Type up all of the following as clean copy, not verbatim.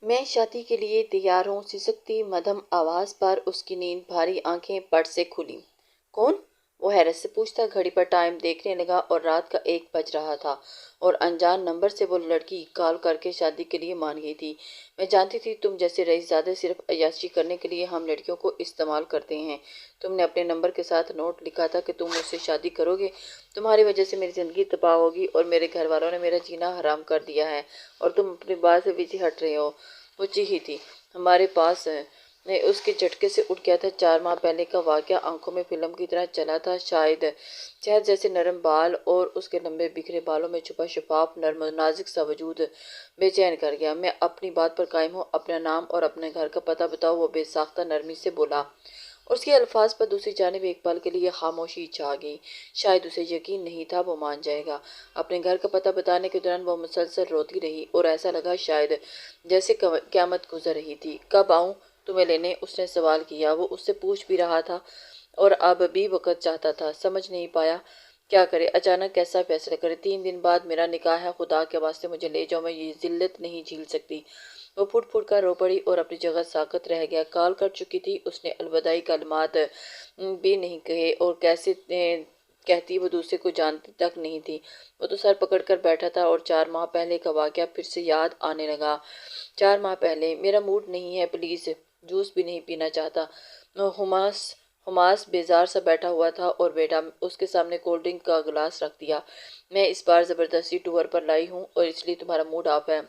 میں شادی کے لیے تیار ہوں، سسکتی مدھم آواز پر اس کی نیند بھاری آنکھیں پٹ سے کھلیں۔ کون؟ وہ حیرت سے پوچھتا گھڑی پر ٹائم دیکھنے لگا اور رات کا 1 بج رہا تھا اور انجان نمبر سے وہ لڑکی کال کر کے شادی کے لیے مان گئی تھی۔ میں جانتی تھی تم جیسے رئیس زادے صرف عیاشی کرنے کے لیے ہم لڑکیوں کو استعمال کرتے ہیں۔ تم نے اپنے نمبر کے ساتھ نوٹ لکھا تھا کہ تم مجھ سے شادی کرو گے، تمہاری وجہ سے میری زندگی تباہ ہوگی اور میرے گھر والوں نے میرا جینا حرام کر دیا ہے اور تم اپنی بات سے پیچھے ہٹ رہے ہو۔ وہ چیخی تھی، ہمارے پاس اس کے جھٹکے سے اٹھ گیا تھا۔ 4 ماہ پہلے کا واقعہ آنکھوں میں فلم کی طرح چلا تھا۔ شاید شہد جیسے نرم بال اور اس کے لمبے بکھرے بالوں میں چھپا شفاف نرم و نازک سا وجود بے چین کر گیا۔ میں اپنی بات پر قائم ہوں، اپنا نام اور اپنے گھر کا پتہ بتاؤ، وہ بے ساختہ نرمی سے بولا۔ اس کے الفاظ پر دوسری جانب ایک پل کے لیے خاموشی چھا گئی۔ شاید اسے یقین نہیں تھا وہ مان جائے گا۔ اپنے گھر کا پتہ بتانے کے دوران وہ مسلسل روتی رہی اور ایسا لگا شاید جیسے قیامت گزر رہی تھی۔ کب آؤں تمہیں لینے؟ اس نے سوال کیا۔ وہ اس سے پوچھ بھی رہا تھا اور اب بھی وقت چاہتا تھا، سمجھ نہیں پایا کیا کرے، اچانک کیسا فیصلہ کرے۔ 3 دن بعد میرا نکاح ہے، خدا کے واسطے مجھے لے جاؤ، میں یہ ذلت نہیں جھیل سکتی۔ وہ پھٹ پھٹ کر رو پڑی اور اپنی جگہ ساکت رہ گیا۔ کال کر چکی تھی، اس نے الوداعی کلمات بھی نہیں کہے اور کیسے کہتی وہ دوسرے کو جانتی تک نہیں تھی۔ وہ تو سر پکڑ کر بیٹھا تھا اور 4 ماہ پہلے کا واقعہ پھر سے یاد آنے لگا۔ 4 ماہ پہلے، میرا موڈ نہیں ہے، پلیز، جوس بھی نہیں پینا چاہتا۔ حماس بیزار سا بیٹھا ہوا تھا اور بیٹا اس کے سامنے کولڈ ڈرنک کا گلاس رکھ دیا۔ میں اس بار زبردستی ٹور پر لائی ہوں اور اس لیے تمہارا موڈ آف ہے۔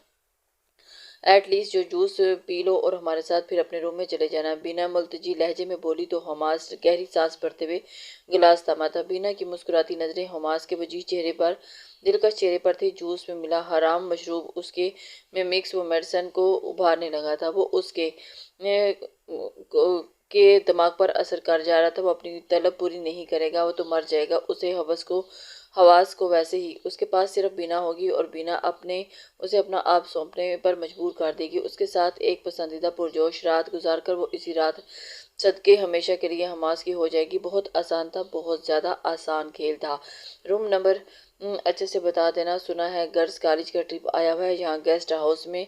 ایٹ لیسٹ جو جوس پی لو اور ہمارے ساتھ پھر اپنے روم میں چلے جانا۔ بینا ملتجی لہجے میں بولی تو حماس گہری سانس بھرتے ہوئے گلاس تھاما تھا۔ بینا کی مسکراتی نظریں حماس کے وجیح چہرے پر، دلکش چہرے پر تھی۔ جوس میں ملا حرام مشروب اس کے میں مکس وہ میڈیسن کو ابھارنے لگا تھا۔ وہ اس کے دماغ پر اثر کر جا رہا تھا۔ وہ اپنی طلب پوری نہیں کرے گا، وہ تو مر جائے گا۔ اسے حواس کو ویسے ہی اس کے پاس صرف بینا ہوگی اور بینا اسے اپنا آپ سونپنے پر مجبور کر دے گی۔ اس کے ساتھ ایک پسندیدہ پرجوش رات گزار کر وہ اسی رات صدقے ہمیشہ کے لیے حماس کی ہو جائے گی۔ بہت آسان تھا، بہت زیادہ آسان کھیل تھا۔ روم نمبر اچھے سے بتا دینا، سنا ہے گرلز کالج کا ٹرپ آیا ہوا ہے، یہاں گیسٹ ہاؤس میں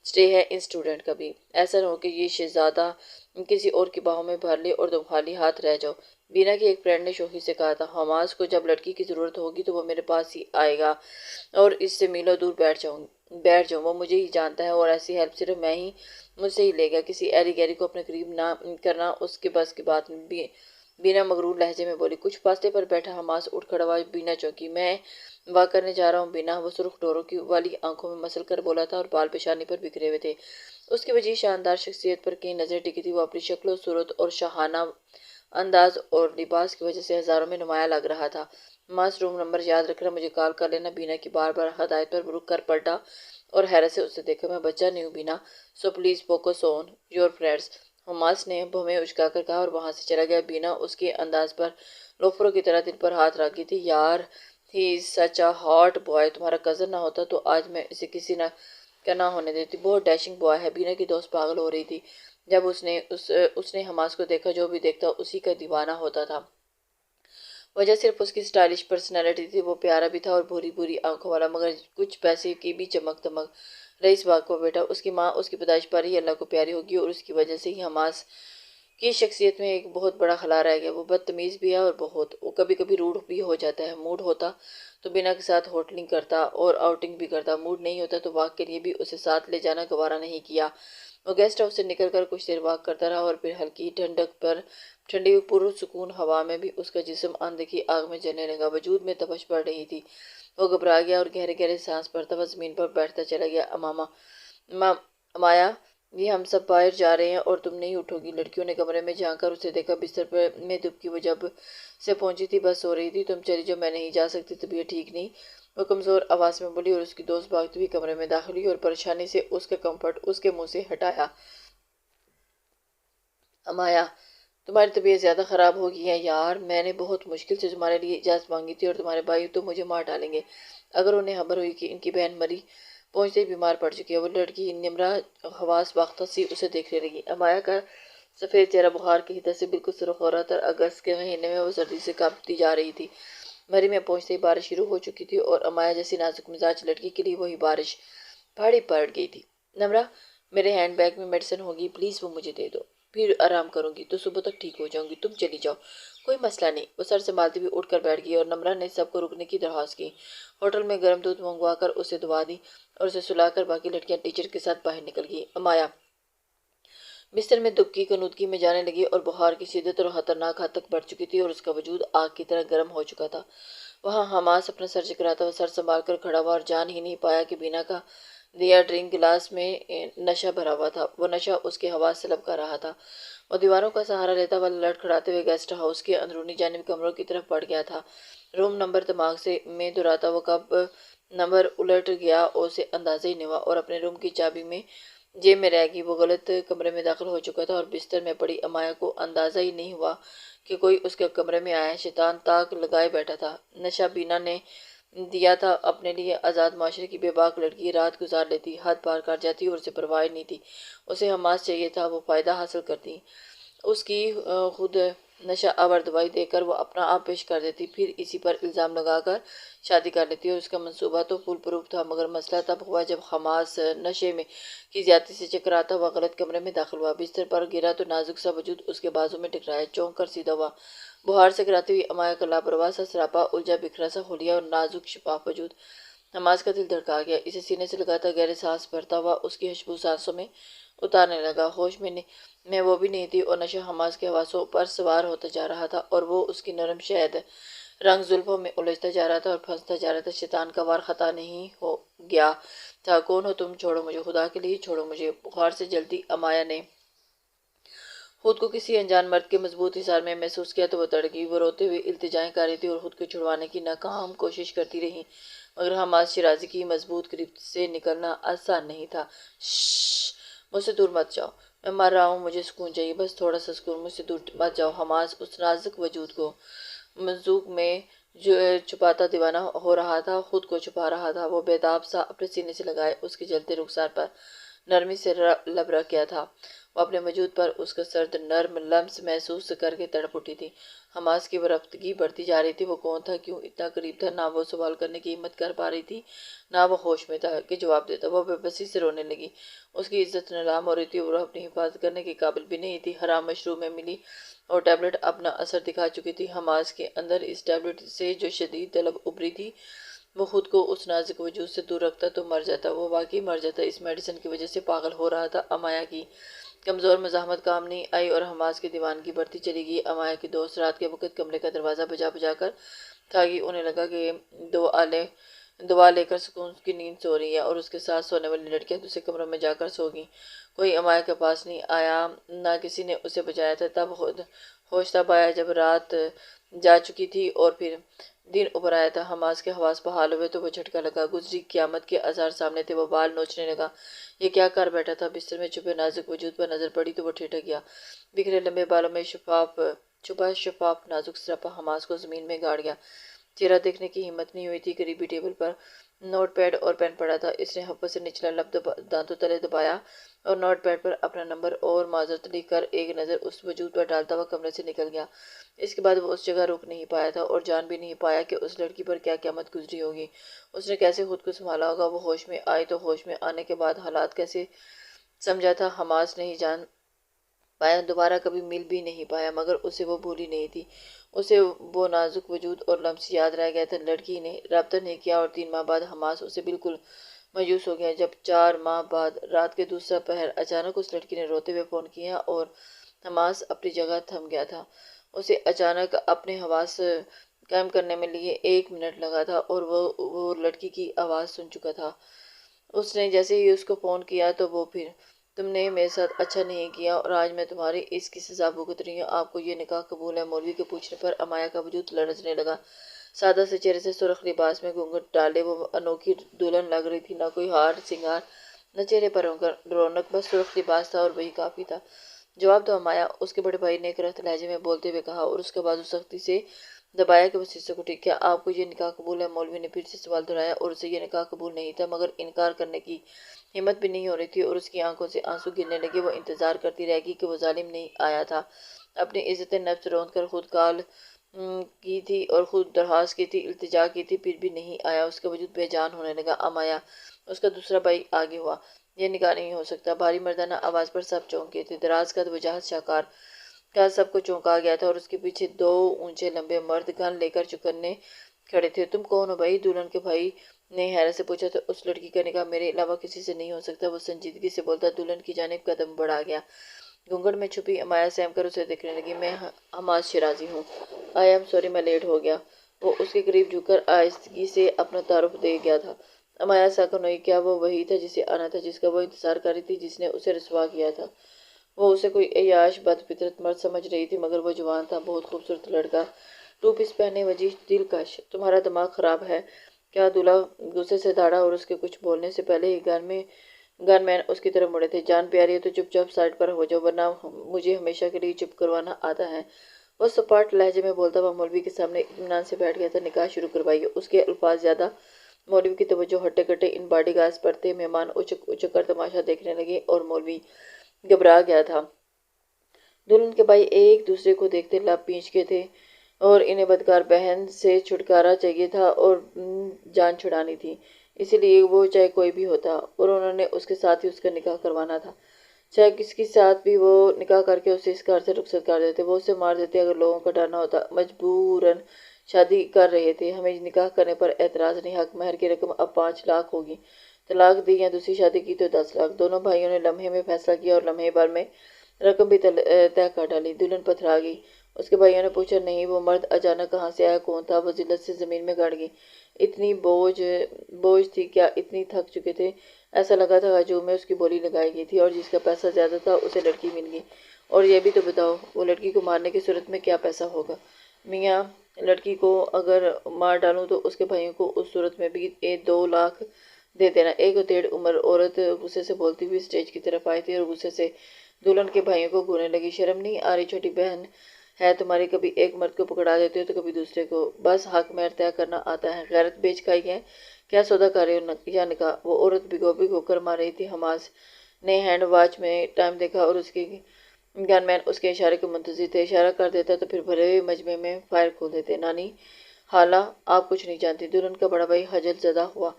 سٹے ہے ان اسٹوڈنٹ کا بھی۔ ایسا نہ ہو کہ یہ شہزادہ کسی اور کی باہوں میں بھر لے اور تم خالی ہاتھ رہ جاؤ۔ بینا کی ایک فرینڈ نے شوخی سے کہا تھا، حماس کو جب لڑکی کی ضرورت ہوگی تو وہ میرے پاس ہی آئے گا اور اس سے میلوں دور بیٹھ جاؤں، وہ مجھے ہی جانتا ہے اور ایسی ہیلپ صرف مجھ سے ہی لے گا۔ کسی ایری گیری کو اپنے قریب نہ کرنا اس کے بس کی بات نہیں۔ بینا مغرور لہجے میں بولی۔ کچھ فاصلے پر بیٹھا حماس اٹھ کھڑا ہوا۔ بینا چونکی۔ میں واک کرنے جا رہا ہوں بینا، وہ سرخ ڈوروں والی آنکھوں میں مسل کر بولا تھا اور بال پیشانی پر بکھرے ہوئے تھے۔ اس کی وجیح شاندار شخصیت پر کہیں نظر ٹکی تھی۔ وہ اپنی شکل و صورت اور شاہانہ انداز اور لباس کی وجہ سے ہزاروں میں نمایاں لگ رہا تھا۔ حماس، روم نمبر یاد رکھنا، مجھے کال کر لینا۔ بینا کی بار بار ہدایت پر رک کر پلٹا اور حیرت سے اسے دیکھا۔ میں بچہ نہیں ہوں بینا، so please focus on your friends, Hamas نے بھویں اچکا کر کہا اور وہاں سے چلا گیا۔ بینا اس کے انداز پر لوفروں کی طرح دل پر ہاتھ رکھ گئی تھی۔ یار، ہی از سچ اے ہاٹ بوائے، تمہارا کزن نہ ہوتا تو آج میں اسے کسی کا نہ ہونے دیتی۔ بہت ڈیشنگ بوائے ہے۔ بینا کی دوست پاگل ہو رہی تھی جب اس نے حماس کو دیکھا۔ جو بھی دیکھتا اسی کا دیوانہ ہوتا تھا۔ وجہ صرف اس کی سٹائلش پرسنالٹی تھی۔ وہ پیارا بھی تھا اور بھوری بھوری آنکھوں والا، مگر کچھ پیسے کی بھی چمک دمک۔ رئیس باغ کا بیٹا، اس کی ماں اس کی پیدائش پر ہی اللہ کو پیاری ہوگی اور اس کی وجہ سے ہی حماس کی شخصیت میں ایک بہت بڑا خلا رہ گیا۔ وہ بدتمیز بھی ہے اور وہ کبھی کبھی روڈ بھی ہو جاتا ہے۔ موڈ ہوتا تو بینا کے ساتھ ہوٹلنگ کرتا اور آؤٹنگ بھی کرتا، موڈ نہیں ہوتا تو واک کے لیے بھی اسے ساتھ لے جانا گوارا نہیں کیا۔ وہ گیسٹ ہاؤس سے نکل کر کچھ دیر واک کرتا رہا اور پھر ہلکی ٹھنڈی پرسکون ہوا میں بھی اس کا جسم اندھیکی آگ میں جلنے لگا۔ وجود میں تپش بڑھ رہی تھی۔ وہ گھبرا گیا اور گہرے گہرے سانس بھرتا ہوا زمین پر بیٹھتا چلا گیا۔ امایا، یہ ہم سب باہر جا رہے ہیں اور تم نہیں اٹھو گی؟ لڑکیوں نے کمرے میں جھانک کر اسے دیکھا۔ بستر میں دبکی، وہ جب سے پہنچی تھی بس سو رہی تھی۔ تم چلی جاؤ، میں نہیں جا سکتی، طبیعت ٹھیک نہیں، وہ کمزور آواز میں بولی اور اس کی دوست بھاگتی ہوئی کمرے میں داخل ہوئی اور پریشانی سے اس کا کمفرٹ اس کے منہ سے ہٹایا۔ امایا، تمہاری طبیعت زیادہ خراب ہو گئی ہے یار، میں نے بہت مشکل سے تمہارے لیے اجازت مانگی تھی اور تمہارے بھائی تو مجھے مار ڈالیں گے اگر انہیں خبر ہوئی کہ ان کی بہن مری پہنچتے ہی بیمار پڑ چکی ہے۔ وہ لڑکی نمرہ حواس باختہ سی اسے دیکھنے لگی۔ امایا کا سفید چہرہ بخار کی حدت سے بالکل سرخ ہو رہا تھا۔ اگست کے مہینے میں وہ سردی سے کانپتی جا رہی تھی۔ مری میں پہنچتے ہی بارش شروع ہو چکی تھی اور امایا جیسی نازک مزاج لڑکی کے لیے وہی بارش بھاڑی پڑ گئی تھی۔ نمرہ، میرے ہینڈ بیگ میں میڈیسن ہوگی، پلیز وہ مجھے دے دو، پھر آرام کروں گی تو صبح تک ٹھیک ہو جاؤں گی، تم چلی جاؤ، کوئی مسئلہ نہیں۔ وہ سر سنبھالتی ہوئی اٹھ کر بیٹھ گئی اور نمرہ نے سب کو رکنے کی درخواست کی۔ ہوٹل میں گرم دودھ منگوا کر اسے دعا دی اور اسے سلا کر باقی لڑکیاں ٹیچر کے ساتھ باہر نکل گئی۔ امایا بستر میں دبکی کنودگی میں جانے لگی اور بخار کی شدت اور خطرناک حد تک بڑھ چکی تھی اور اس کا وجود آگ کی طرح گرم ہو چکا تھا۔ وہاں حماس اپنا سر چکراتا ہوا سر سنبھال کر کھڑا ہوا اور جان ہی نہیں پایا کہ بینا کا دیا ڈرنک گلاس میں نشہ بھرا ہوا تھا۔ وہ نشہ اس کے حواس سے لبکا رہا تھا۔ وہ دیواروں کا سہارا لیتا ہوا لڑکھڑاتے ہوئے گیسٹ ہاؤس کے اندرونی جانب کمروں کی طرف بڑھ گیا تھا۔ روم نمبر دماغ میں دہراتا وہ کب نمبر الٹ گیا اسے اندازہ ہی نہیں ہوا اور اپنے روم کی چابی میں جیب میں رہ گئی۔ وہ غلط کمرے میں داخل ہو چکا تھا اور بستر میں پڑی امایا کو اندازہ ہی نہیں ہوا کہ کوئی اس کے کمرے میں آیا ہے۔ شیطان تاک لگائے بیٹھا تھا۔ نشہ بینا نے دیا تھا۔ اپنے لیے آزاد معاشرے کی بے باک لڑکی رات گزار لیتی، حد پار کر جاتی اور اسے پرواہ نہیں تھی۔ اسے حماس چاہیے تھا، وہ فائدہ حاصل کرتی، اس کی خود نشہ آور دوائی دے کر وہ اپنا آپ پیش کر دیتی، پھر اسی پر الزام لگا کر شادی کر لیتی اور اس کا منصوبہ تو فول پروف تھا۔ مگر مسئلہ تب ہوا جب حماس نشے میں کی زیادتی سے چکراتا ہوا غلط کمرے میں داخل ہوا۔ بستر پر گرا تو نازک سا وجود اس کے بازو میں ٹکرایا، چونک کر سیدھا ہوا۔ بخار سے کراتی ہوئی امایا کا لاپرواہ سا سراپا، الجھا بکھرا سا حلیہ اور نازک شفاف وجود۔ حماس کا دل دھڑکا گیا، اسے سینے سے لگاتا گہرے سانس بھرتا ہوا اس کی خوشبو سانسوں میں اتارنے لگا۔ ہوش میں وہ بھی نہیں تھی اور نشہ حماس کے حواسوں پر سوار ہوتا جا رہا تھا اور وہ اس کی نرم شہد رنگ زلفوں میں الجھتا جا رہا تھا اور پھنستا جا رہا تھا۔ شیطان کا وار خطا نہیں ہو گیا تھا۔ کون ہو تم؟ چھوڑو مجھے، خدا کے لیے چھوڑو مجھے۔ بخار سے جلتی امایا نے خود کو کسی انجان مرد کے مضبوط حصار میں محسوس کیا تو وہ تڑپ گئی۔ وہ روتے ہوئے التجائیں کر رہی تھی اور خود کو چھڑوانے کی ناکام کوشش کرتی رہی، مگر حماس شیرازی کی مضبوط گرفت سے نکلنا آسان نہیں تھا۔ شش، مجھ سے دور مت جاؤ، میں مر رہا ہوں، مجھے سکون چاہیے، بس تھوڑا سا سکون، مجھ سے دور مت جاؤ۔ حماس اس نازک وجود کو مذوق میں چھپاتا دیوانہ ہو رہا تھا، خود کو چھپا رہا تھا۔ وہ بیتاب سا اپنے سینے سے لگائے اس کے جلتے رخسار پر نرمی سے لب رکھ گیا تھا۔ وہ اپنے وجود پر اس کا سرد نرم لمس محسوس کر کے تڑپ اٹھی تھی۔ حماس کی وہ رفتگی بڑھتی جا رہی تھی۔ وہ کون تھا؟ کیوں اتنا قریب تھا؟ نہ وہ سوال کرنے کی ہمت کر پا رہی تھی، نہ وہ ہوش میں تھا کہ جواب دیتا۔ وہ بے بسی سے رونے لگی۔ اس کی عزت نیلام ہو رہی تھی اور وہ اپنی حفاظت کرنے کے قابل بھی نہیں تھی۔ حرام مشروب میں ملی اور ٹیبلٹ اپنا اثر دکھا چکی تھی۔ حماس کے اندر اس ٹیبلٹ سے جو شدید طلب ابھری تھی، وہ خود کو اس نازک وجود سے دور رکھتا تو مر جاتا۔ وہ واقعی مر جاتا، اس میڈیسن کی وجہ سے پاگل ہو رہا تھا۔ امایا کی کمزور مزاحمت کام نہیں آئی اور حماس کی دیوانگی بڑھتی چلی گئی۔ امایا کی دوست رات کے وقت کمرے کا دروازہ بجا بجا کر تھک گئی۔ انہیں لگا کہ دعا لے کر سکون کی نیند سو رہی ہے اور اس کے ساتھ سونے والی لڑکیاں دوسرے کمروں میں جا کر سو گئیں۔ کوئی امایا کے پاس نہیں آیا، نہ کسی نے اسے بچایا تھا۔ تب ہوش تب آیا جب رات جا چکی تھی اور پھر دن ابھر آیا تھا۔ حماس کے حواس بحال ہوئے تو وہ جھٹکا لگا۔ گزری قیامت کے آثار سامنے تھے۔ وہ بال نوچنے لگا۔ یہ کیا کر بیٹھا تھا؟ بستر میں چھپے نازک وجود پر نظر پڑی تو وہ ٹھٹک گیا۔ بکھرے لمبے بالوں میں چھپا شفاف نازک سراپا حماس کو زمین میں گاڑ گیا۔ چہرہ دیکھنے کی ہمت نہیں ہوئی تھی۔ قریبی ٹیبل پر نوٹ پیڈ اور پین پڑا تھا۔ اس نے حوصلے سے نچلا لب دانتوں تلے دبایا اور نوٹ پیڈ پر اپنا نمبر اور معذرت لکھ کر ایک نظر اس وجود پر ڈالتا ہوا کمرے سے نکل گیا۔ اس کے بعد وہ اس جگہ رک نہیں پایا تھا اور جان بھی نہیں پایا کہ اس لڑکی پر کیا قیامت گزری ہوگی۔ اس نے کیسے خود کو سنبھالا ہوگا۔ وہ ہوش میں آئی تو ہوش میں آنے کے بعد حالات کیسے سمجھا تھا حماس نہیں جان پایا، دوبارہ کبھی مل بھی نہیں پایا، مگر اسے وہ بھولی نہیں تھی۔ اسے وہ نازک وجود اور لمس یاد رہ گیا تھا۔ لڑکی نے رابطہ نہیں کیا اور 3 ماہ بعد حماس اسے بالکل مایوس ہو گیا۔ جب 4 ماہ بعد رات کے دوسرا پہر اچانک اس لڑکی نے روتے ہوئے فون کیا اور حماس اپنی جگہ تھم گیا تھا۔ اسے اچانک اپنے حواس قائم کرنے میں لیے 1 منٹ لگا تھا اور وہ لڑکی کی آواز سن چکا تھا۔ اس نے جیسے ہی اس کو فون کیا تو وہ پھر تم نے میرے ساتھ اچھا نہیں کیا اور آج میں تمہاری اس کی سزا بھگت رہی ہوں۔ آپ کو یہ نکاح قبول ہے؟ مولوی کے پوچھنے پر امایا کا وجود لرزنے لگا۔ سادہ سے چہرے سے سرخ لباس میں گھونگھٹ ڈالے وہ انوکھی دلہن لگ رہی تھی۔ نہ کوئی ہار سنگار، نہ چہرے پر رونق، بس سرخ لباس تھا اور وہی کافی تھا۔ جواب دو امایا، اس کے بڑے بھائی نے ایک رخت لہجے میں بولتے ہوئے کہا اور اس کا بازو سختی سے دبایا کہ وہ سسک اٹھی۔ کیا آپ کو یہ نکاح قبول ہے؟ مولوی نے پھر سے سوال دہرایا اور اسے یہ نکاح قبول نہیں تھا، مگر انکار کرنے کی ہمت بھی نہیں ہو رہی تھی اور اس کی آنکھوں سے آنسو گرنے لگے۔ وہ انتظار کرتی رہ گئی کہ وہ ظالم نہیں آیا تھا۔ اپنی عزت نفس روند کر خود کال کی تھی اور خود درخواست کی تھی، التجا کی تھی، پھر بھی نہیں آیا۔ اس کا وجود بے جان ہونے لگا۔ امایا، اس کا دوسرا بھائی آگے ہوا۔ یہ نکاح نہیں ہو سکتا۔ بھاری مردانہ آواز پر سب چونک گئے تھے۔ دراز قد وجاہت شاہکار کا سب کو چونکا گیا تھا اور اس کے پیچھے دو اونچے لمبے مرد گن لے کر چوکنے کھڑے تھے۔ تم کون ہو بھائی؟ دلہن کے بھائی نے حیرت سے پوچھا۔ تو اس لڑکی کا نکاح میرے علاوہ کسی سے نہیں ہو سکتا، وہ سنجیدگی سے بولتا دلہن کی جانب قدم بڑھا گیا۔ گھونگھٹ میں چھپی امایا سہم کر اسے دیکھنے لگی۔ میں حماس شیرازی ہوں۔ آئی ایم سوری، میں لیٹ ہو گیا۔ وہ اس کے قریب جھک کر آہستگی سے اپنا تعارف دے گیا تھا۔ امایا ساکن ہوئی۔ کیا وہ وہی تھا جسے آنا تھا، جس کا وہ انتظار کر رہی تھی، جس نے اسے رسوا کیا تھا؟ وہ اسے کوئی عیاش بد فطرت مرد سمجھ رہی تھی، مگر وہ جوان تھا، بہت خوبصورت لڑکا، ٹو پیس پہنے، وجیح، دلکش۔ تمہارا دماغ خراب ہے کیا؟ دولہا غصے سے دھاڑا اور اس کے کچھ بولنے سے پہلے ہی گن مین اس کی طرف مڑے تھے۔ جان پیاری ہے تو چپ چاپ سائڈ پر ہو جاؤ، ورنہ مجھے ہمیشہ کے لیے چپ کروانا آتا ہے۔ وہ سپاٹ لہجے میں بولتا ہوا مولوی کے سامنے اطمینان سے بیٹھ گیا تھا۔ نکاح شروع کروائیے۔ اس کے الفاظ زیادہ مولوی کی توجہ ہٹے کٹے ان باڈی گارڈز پر تھے۔ مہمان اچک اچک کر تماشا دیکھنے لگے اور مولوی گھبرا گیا تھا۔ دلہن کے بھائی ایک دوسرے کو دیکھتے لب پیچ کے تھے اور انہیں بدکار بہن سے چھٹکارا چاہیے تھا اور جان چھڑانی تھی، اسی لیے وہ چاہے کوئی بھی ہوتا اور انہوں نے اس کے ساتھ ہی اس کا نکاح کروانا تھا۔ چاہے کس کے ساتھ بھی وہ نکاح کر کے اسے اس گھر سے رخصت کر دیتے، وہ اسے مار دیتے اگر لوگوں کا ڈر نہ ہوتا۔ مجبوراً شادی کر رہے تھے، ہمیں نکاح کرنے پر اعتراض نہیں۔ حق مہر کی رقم اب 5 لاکھ ہوگی، طلاق دی یا دوسری شادی کی تو 10 لاکھ۔ دونوں بھائیوں نے لمحے میں فیصلہ کیا اور لمحے بھر میں رقم بھی طے کر ڈالی۔ دلہن پتھرا گئی۔ اس کے بھائیوں نے پوچھا نہیں، وہ مرد اچانک کہاں سے آیا، کون تھا؟ وہ ذلت سے زمین میں گڑ گئی۔ اتنی بوجھ تھی کیا؟ اتنی تھک چکے تھے، ایسا لگا تھا ہجوم میں اس کی بولی لگائی گئی تھی، اور جس کا پیسہ زیادہ تھا اسے لڑکی مل گئی۔ اور یہ بھی تو بتاؤ، وہ لڑکی کو مارنے کی صورت میں کیا پیسہ ہوگا؟ میاں، لڑکی کو اگر مار ڈالوں تو اس کے بھائیوں کو اس صورت میں بھی 2 لاکھ دے دینا۔ ایک ڈیڑھ عمر عورت غصے سے بولتی ہوئی اسٹیج کی طرف آئی تھی اور غصے سے دلہن کے بھائیوں کو گھورنے لگی۔ شرم نہیں آ رہی؟ چھوٹی بہن ہے تمہاری، کبھی ایک مرد کو پکڑا دیتے ہو تو کبھی دوسرے کو، بس حق مہر طے کرنا آتا ہے، غیرت بیچ کھائی ہے کیا؟ سودا کر رہے ہو یا نکاح؟ وہ عورت بھگو بھگو کر مار رہی تھی۔ حماس نے ہینڈ واچ میں ٹائم دیکھا اور اس کے گن مین اس کے اشارے کے منتظر تھے۔ اشارہ کر دیتا تو پھر بھرے ہوئے مجمع میں فائر کھول دیتے۔ نانی خالہ، آپ کچھ نہیں جانتی۔ دلہن کا بڑا بھائی خجل زدہ ہوا۔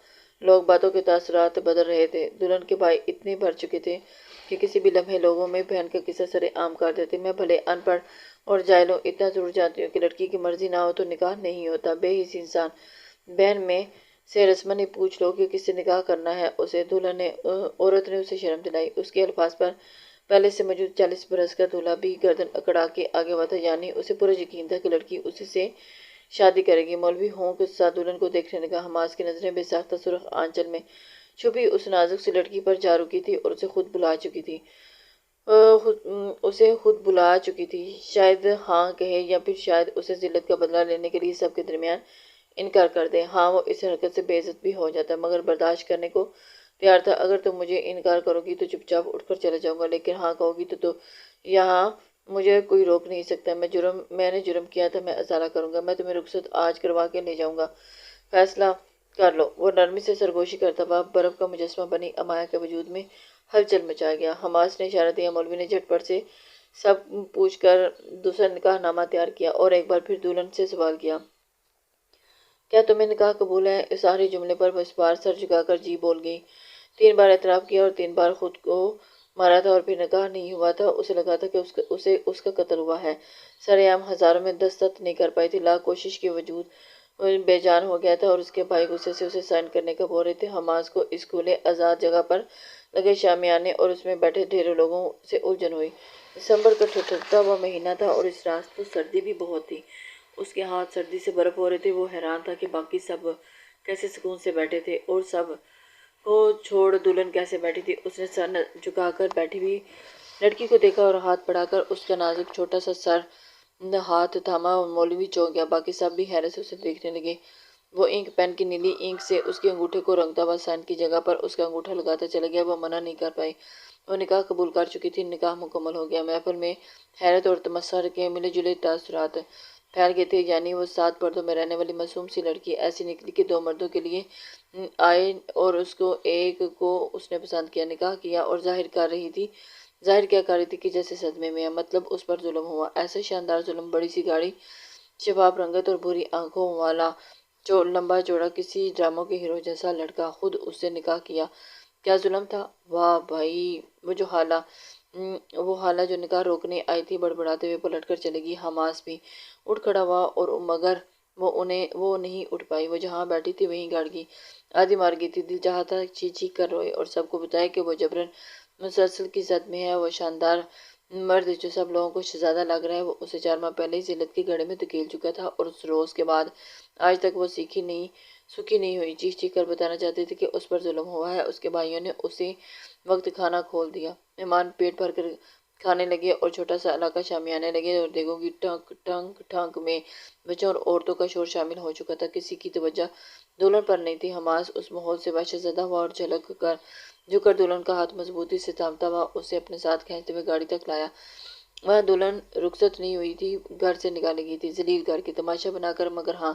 لوگ باتوں کے تاثرات بدل رہے تھے۔ دلہن کے بھائی اتنے بھر چکے تھے کہ کسی بھی لمحے لوگوں میں بہن کا قصہ سرِ عام کر دیتے۔ میں بھلے ان پڑھ اور جاہل ہوں، اتنا ضرور جانتی ہوں کہ لڑکی کی مرضی نہ ہو تو نکاح نہیں ہوتا۔ بے حس انسان، بہن میں سے رسماً ہی پوچھ لو کہ کس سے نکاح کرنا ہے اسے۔ عورت نے اسے شرم دلائی۔ اس کے الفاظ پر پہلے سے موجود 40 برس کا دولہا بھی گردن اکڑا کے آگے ہوا تھا، یعنی اسے پورا یقین تھا کہ لڑکی اسی سے شادی کرے گی۔ مولوی ہوں کے ساتھ دلہن کو دیکھنے لگا۔ حماس کی نظریں بے ساختہ سرخ آنچل میں چھپی اس نازک سی لڑکی پر جا رکی تھی اور اسے خود بلا چکی تھی۔ شاید ہاں کہے یا پھر شاید اسے ذلت کا بدلہ لینے کے لیے سب کے درمیان انکار کر دے۔ ہاں، وہ اس حرکت سے بے عزت بھی ہو جاتا، مگر برداشت کرنے کو تیار تھا۔ اگر تم مجھے انکار کرو گی تو چپ چاپ اٹھ کر چلا جاؤں گا، لیکن ہاں کہو گی تو یہاں مجھے کوئی روک نہیں سکتا۔ میں نے جرم کیا تھا، میں ازالہ کروں گا۔ میں تمہیں رخصت آج کروا کے لے جاؤں گا، فیصلہ کر لو۔ وہ نرمی سے سرگوشی کرتا ہوا برف کا مجسمہ بنی امایا کے وجود میں ہلچل مچا گیا۔ حماس نے اشارہ دیا۔ مولوی نے جھٹ پٹ سے سب پوچھ کر دوسرا نکاح نامہ تیار کیا اور ایک بار پھر دلہن سے سوال کیا، کیا تمہیں نکاح قبول ہے؟ اس آخری جملے پر وہ اس بار سر جھکا کر جی بول گئی۔ 3 بار اعتراف کیا اور 3 بار خود کو مارا تھا اور پھر نکاح نہیں ہوا تھا۔ اسے لگا تھا کہ اسے اس کا قتل ہوا ہے۔ سرِ عام ہزاروں میں دستخط نہیں کر پائی تھی، لاکھ کوشش کے وجود بے جان ہو گیا تھا اور اس کے بھائی غصے سے اسے سائن کرنے کا بول رہے تھے۔ حماس کو اس کھلے آزاد جگہ پر لگے شامیانے اور اس میں بیٹھے ڈھیروں لوگوں سے الجھن ہوئی۔ دسمبر کا ٹھٹھرتا ہوا مہینہ تھا اور اس رات تو سردی بھی بہت تھی۔ اس کے ہاتھ سردی سے برف ہو رہے تھے۔ وہ حیران تھا کہ باقی سب کیسے سکون سے بیٹھے تھے اور سب کو چھوڑ دلہن کیسے بیٹھی تھی۔ اس نے سر جھکا کر بیٹھی ہوئی لڑکی کو دیکھا اور ہاتھ بڑھا کر اس کا نازک چھوٹا سا سر ہاتھ تھاما۔ مولوی چونک گیا، باقی سب بھی حیرت سے اسے دیکھنے لگے۔ وہ انک پین کی نیلی انک سے اس کے انگوٹھے کو رنگتا ہوا سائن کی جگہ پر اس کا انگوٹھا لگاتا چلا گیا۔ وہ منع نہیں کر پائی، وہ نکاح قبول کر چکی تھی، نکاح مکمل ہو گیا۔ محفل میں حیرت اور تمسخر کے ملے جلے تاثرات پھیل گئے تھے، یعنی وہ 7 پردوں میں رہنے والی معصوم سی لڑکی ایسی نکلی کہ 2 مردوں کے لیے آئے اور اس کو ایک کو اس نے پسند کیا، نکاح کیا اور ظاہر کیا کر رہی تھی کہ جیسے صدمے میں ہے، مطلب اس پر ظلم ہوا۔ ایسا شاندار ظلم، بڑی سی گاڑی، شفاف رنگت اور بھوری آنکھوں والا لمبا چوڑا کسی ڈراموں کے ہیرو جیسا لڑکا، خود اس سے نکاح کیا، کیا ظلم تھا! واہ بھائی! وہ حالہ جو نکاح روکنے آئی تھی بڑبڑاتے ہوئے پلٹ کر چلے گی۔ حماس بھی اٹھ کھڑا ہوا اور مگر وہ نہیں اٹھ پائی۔ وہ جہاں بیٹھی تھی وہیں گڑ گئی، آدھی مار گئی تھی۔ دل چاہا تھا چیخ چیخ کر روئے اور سب کو بتائے کہ وہ جبراً مسلسل کی زد میں ہے۔ وہ شاندار مرد جو سب لوگوں کو شہزادہ لگ رہا ہے، وہ اسے 4 ماہ پہلے ہی ذلت کے گڑھے میں دھکیل چکا تھا اور اس روز کے بعد آج تک وہ سکھی نہیں ہوئی۔ چیخ چیخ کر بتانا چاہتی تھی کہ اس پر ظلم ہوا ہے۔ اس کے بھائیوں نے اسی وقت کھانا کھول دیا۔ مہمان پیٹ بھر کر کھانے لگے اور چھوٹا سا علاقہ شامیانے لگے اور دیگوں کی ٹھنک ٹھنک ٹھنک میں بچوں اور عورتوں کا شور شامل ہو چکا تھا۔ کسی کی توجہ دلہن پر نہیں تھی۔ حماس اس ماحول سے وحشت زدہ ہوا اور جھک کر دلہن کا ہاتھ مضبوطی سے تھامتا ہوا اسے اپنے ساتھ کھینچتے ہوئے گاڑی تک لایا۔ وہاں دلہن رخصت نہیں ہوئی تھی، گھر سے نکالی گئی تھی، ذلیل کر کے، تماشا بنا کر، مگر ہاں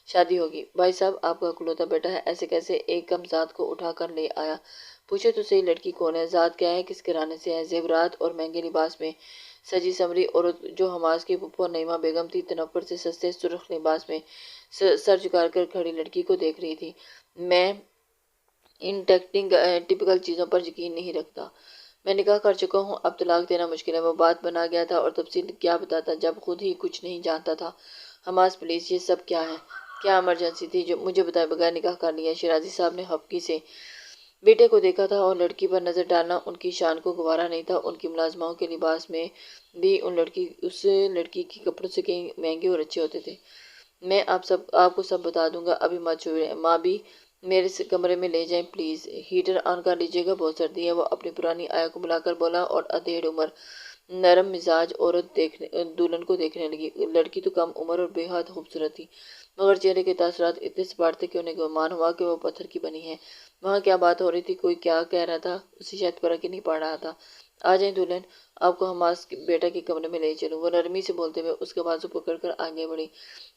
شادی ہوگی۔ بھائی صاحب آپ کا اکلوتا بیٹا ہے، ایسے کیسے ایک کم ذات کو اٹھا کر لے آیا؟ پوچھو تو صحیح لڑکی کون ہے، ذات کیا ہے، کس گھرانے سے ہے؟ زیورات اور مہنگے لباس میں سجی سنوری عورت جو حماس کی پھپھو نعیمہ بیگم تھی، تنور سے سستے سرخ لباس میں سر جھکا کر کھڑی لڑکی کو دیکھ رہی تھی۔ میں ان ٹپیکل چیزوں پر یقین نہیں رکھتا۔ میں نکاح کر چکا ہوں، اب طلاق دینا مشکل ہے۔ وہ بات بنا گیا تھا اور تفصیل کیا بتاتا جب خود ہی کچھ نہیں جانتا تھا۔ حماس پلیز، یہ سب کیا ہے؟ کیا ایمرجنسی تھی جو مجھے بتائے بغیر نکاح کر لیا؟ شیرازی صاحب نے خفگی سے بیٹے کو دیکھا تھا اور لڑکی پر نظر ڈالنا ان کی شان کو گوارا نہیں تھا۔ ان کی ملازماؤں کے لباس میں بھی اس لڑکی کے کپڑوں سے کہیں مہنگے اور اچھے ہوتے تھے۔ میں آپ کو سب بتا دوں گا، ابھی مت چھوڑیں۔ ماں بھی میرے کمرے میں لے جائیں پلیز۔ ہیٹر آن کر لیجیے گا، بہت سردی ہے۔ وہ اپنی پرانی آیا کو بلا کر بولا اور ادھیڑ عمر نرم مزاج عورت دلہن کو دیکھنے لگی۔ لڑکی تو کم عمر اور بے حد خوبصورت تھی، مگر چہرے کے تاثرات اتنے سپاٹ تھے کہ انہیں گمان ہوا کہ وہ پتھر کی بنی ہے۔ وہاں کیا بات ہو رہی تھی، کوئی کیا کہہ رہا تھا، اسے شاید فرق ہی نہیں پڑ رہا تھا۔ آ جائیں دلہن، آپ کو حماس بیٹا کے کمرے میں لے چلوں۔ وہ نرمی سے بولتے ہوئے اس کے بازو پکڑ کر آگے بڑھی۔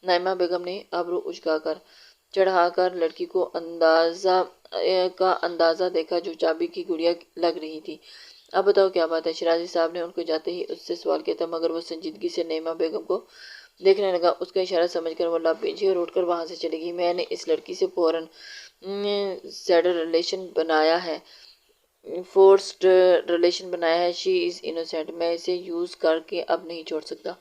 نعیمہ بیگم نے ابرو اچکا کر چڑھا کر لڑکی کو اندازہ دیکھا جو چابی کی گڑیا لگ رہی تھی۔ اب بتاؤ کیا بات ہے؟ شیرازی صاحب نے ان کو جاتے ہی اس سے سوال کیا تھا، مگر وہ سنجیدگی سے نعیمہ بیگم کو دیکھنے لگا۔ اس کا اشارہ سمجھ کر وہ لب بھیجی اور اٹھ کر وہاں سے چلی گئی۔ میں نے اس لڑکی سے فوراً فورسڈ ریلیشن بنایا ہے۔ شی از انوسینٹ۔ میں اسے یوز کر کے اب نہیں چھوڑ سکتا۔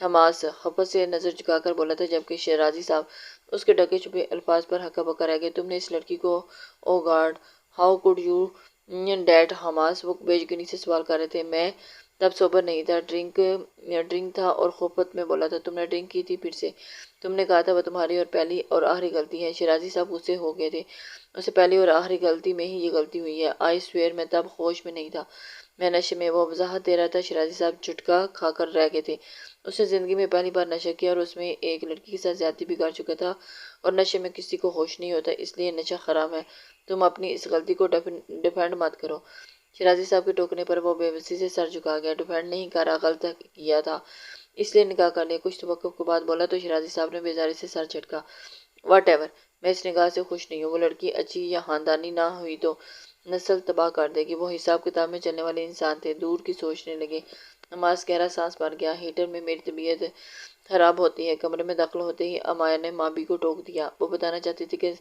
حماس خفت سے نظر جھکا کر بولا تھا، جبکہ شیرازی صاحب اس کے ڈھکے چھپے الفاظ پر ہکا بکا رہ گئے۔ تم نے اس لڑکی کو، oh God, how could you date حماس؟ وہ بے یقینی سے سوال کر رہے تھے۔ میں تب سوبر نہیں تھا، ڈرنک تھا اور خفت میں بولا تھا۔ تم نے ڈرنک کی تھی؟ پھر سے تم نے کہا تھا وہ تمہاری اور پہلی اور آخری غلطی ہے۔ شیرازی صاحب غصے ہو گئے تھے۔ اسے پہلی اور آخری غلطی میں ہی یہ غلطی ہوئی ہے۔ آئی سویئر میں تب ہوش میں نہیں تھا، میں نشے میں۔ وہ وضاحت دے رہا تھا۔ شیرازی صاحب جھٹکا کھا کر رہ گئے تھے۔ اس نے زندگی میں پہلی بار نشہ کیا اور اس میں ایک لڑکی کے ساتھ زیادتی بھی کر چکا تھا، اور نشے میں کسی کو ہوش نہیں ہوتا، اس لیے نشہ حرام ہے۔ تم اپنی اس غلطی کو ڈیفینڈ مت کرو۔ شیرازی صاحب کے ٹوکنے پر وہ بے بسی سے سر جھکا گیا۔ ڈیفینڈ نہیں کرا، غلط کیا تھا اس لیے نکاح کر لیا۔ کچھ توقف کے بعد بولا تو شیرازی صاحب نے بیزاری سے سر جھٹکا۔ واٹ ایور، میں اس نکاح سے خوش نہیں ہوں۔ وہ لڑکی اچھی یا خاندانی نہ ہوئی تو نسل تباہ کر دے گی۔ وہ حساب کتاب میں چلنے والے انسان تھے، دور کی سوچنے لگے۔ حماس گہرا سانس بھر گیا۔ ہیٹر میں میری طبیعت خراب ہوتی ہے۔ کمرے میں داخل ہوتے ہی امایا نے مابی کو ٹوک دیا۔ وہ بتانا چاہتی تھی کہ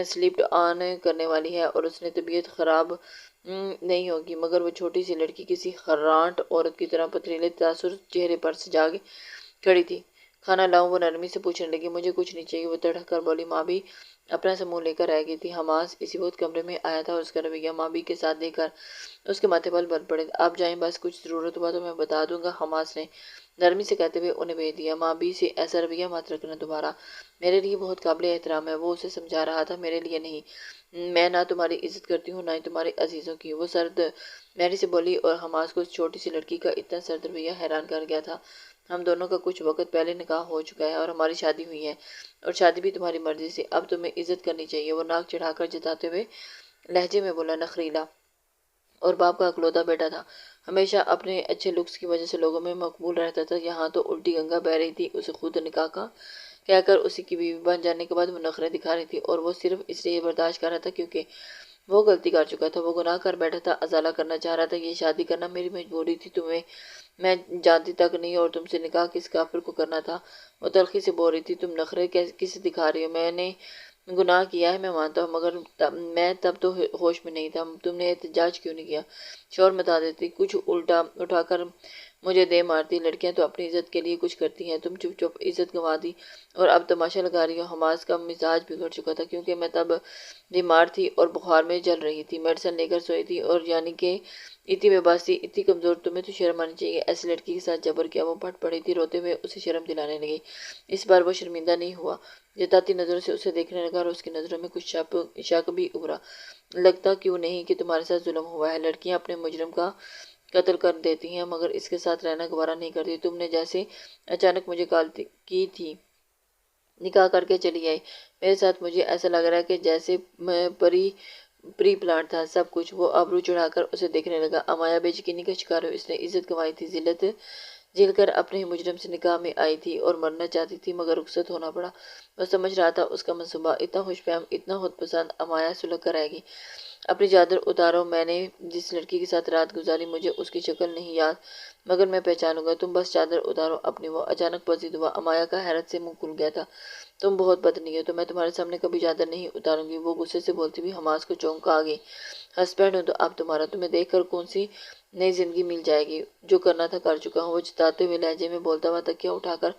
سلیپ آن کرنے والی ہے اور اس نے طبیعت خراب نہیں ہوگی، مگر وہ چھوٹی سی لڑکی کسی خرانٹ عورت کی طرح پتھریلے تاثر چہرے پر سجا کھڑی تھی۔ کھانا لاؤں؟ وہ نرمی سے پوچھنے لگی۔ مجھے کچھ نہیں چاہیے، وہ تڑک کر بولی۔ مابی اپنا سا منہ لے کر رہ گئی تھی۔ حماس اسی وقت کمرے میں آیا تھا اور اس کا رویہ مابی کے ساتھ دیکھ کر اس کے ماتھے پر بل پڑے۔ آپ جائیں، بس کچھ ضرورت ہوا تو میں بتا دوں گا، حماس نے نرمی سے کہتے ہوئے انہیں بھیج دیا۔ مابی سے ایسا رویہ مت رکھنا دوبارہ، میرے لیے بہت قابل احترام ہے۔ وہ اسے سمجھا رہا تھا، میرے لیے نہیں۔ میں نہ تمہاری عزت کرتی ہوں نہ ہی تمہارے عزیزوں کی، وہ سرد میری سے بولی، اور حماس کو اس چھوٹی سی لڑکی کا اتنا سرد رویہ حیران کر گیا تھا۔ ہم دونوں کا کچھ وقت پہلے نکاح ہو چکا ہے اور ہماری شادی ہوئی ہے، اور شادی بھی تمہاری مرضی سے۔ اب تمہیں عزت کرنی چاہیے۔ وہ ناک چڑھا کر جتاتے ہوئے لہجے میں بولا۔ نخریلا اور باپ کا اکلوتا بیٹا تھا، ہمیشہ اپنے اچھے لکس کی وجہ سے لوگوں میں مقبول رہتا تھا۔ یہاں تو الٹی گنگا بہہ رہی تھی۔ اسے خود نکاح کا کہہ کر اسی کی بیوی بن جانے کے بعد وہ نخرے دکھا رہی تھی، اور وہ صرف اس لیے برداشت کر رہا تھا کیونکہ وہ غلطی کر چکا تھا، وہ گناہ کر بیٹھا تھا، ازالہ کرنا چاہ رہا تھا۔ یہ شادی کرنا میری مجبوری تھی، تمہیں میں جانتی تک نہیں، اور تم سے نکاح کس کافر کو کرنا تھا؟ وہ تلخی سے بول رہی تھی۔ تم نخرے کسے دکھا رہی ہو؟ میں نے گناہ کیا ہے میں مانتا ہوں، مگر میں تب تو ہوش میں نہیں تھا، تم نے احتجاج کیوں نہیں کیا؟ شور متا دیتی، کچھ الٹا اٹھا کر مجھے دے مارتی۔ لڑکیاں تو اپنی عزت کے لیے کچھ کرتی ہیں، تم چپ چپ عزت گنوا دی اور اب تماشا لگا رہی ہو۔ حماس کا مزاج بگڑ چکا تھا کیونکہ میں تب بیمار تھی اور بخار میں جل رہی تھی، میڈیسن لے کر سوئی تھی، اور یعنی کہ اتنی بے باس تھی، اتنی کمزور، تمہیں تو شرم آنی چاہیے، ایسی لڑکی کے ساتھ جبر کیا۔ وہ پھٹ پڑی تھی، روتے ہوئے اسے شرم دلانے لگی۔ اس بار وہ شرمندہ نہیں ہوا، جتاتی نظروں سے اسے دیکھنے لگا اور اس کی نظروں میں کچھ شک بھی ابھرا۔ لگتا کیوں نہیں کہ تمہارے ساتھ ظلم ہوا ہے؟ لڑکیاں اپنے مجرم کا قتل کر دیتی ہیں مگر اس کے ساتھ رہنا گوارا نہیں کرتی۔ تم نے جیسے اچانک مجھے کال کی تھی، نکاح کر کے چلی آئی میرے ساتھ، مجھے ایسا لگ رہا ہے کہ جیسے پری پلان تھا سب کچھ۔ وہ آبرو چڑھا کر اسے دیکھنے لگا۔ امایا بے یقینی کا شکار ہوئی، اس نے عزت گنوائی تھی، ذلت جھیل کر اپنے ہی مجرم سے نکاح میں آئی تھی اور مرنا چاہتی تھی مگر رخصت ہونا پڑا۔ وہ سمجھ رہا تھا اس کا منصوبہ اتنا خوش فہم، اتنا خود پسند، امایا سلگ کر آئے گی۔ اپنی چادر اتارو، میں نے جس لڑکی کے ساتھ رات گزاری مجھے اس کی شکل نہیں یاد مگر میں پہچانوں گا، تم بس چادر اتارو اپنی۔ وہ اچانک پذیر ہوا، امایا کا حیرت سے منہ کھل گیا تھا۔ تم بہت بدنی ہو، تو میں تمہارے سامنے کبھی چادر نہیں اتاروں گی، وہ غصے سے بولتی ہوئی حماس کو چونک آ گئی۔ ہسبینڈ ہوں تو اب تمہارا، تمہیں دیکھ کر کون سی نئی زندگی مل جائے گی؟ جو کرنا تھا کر چکا ہوں، وہ جتاتے ہوئے لہجے میں بولتا ہوا تکیہ اٹھا کر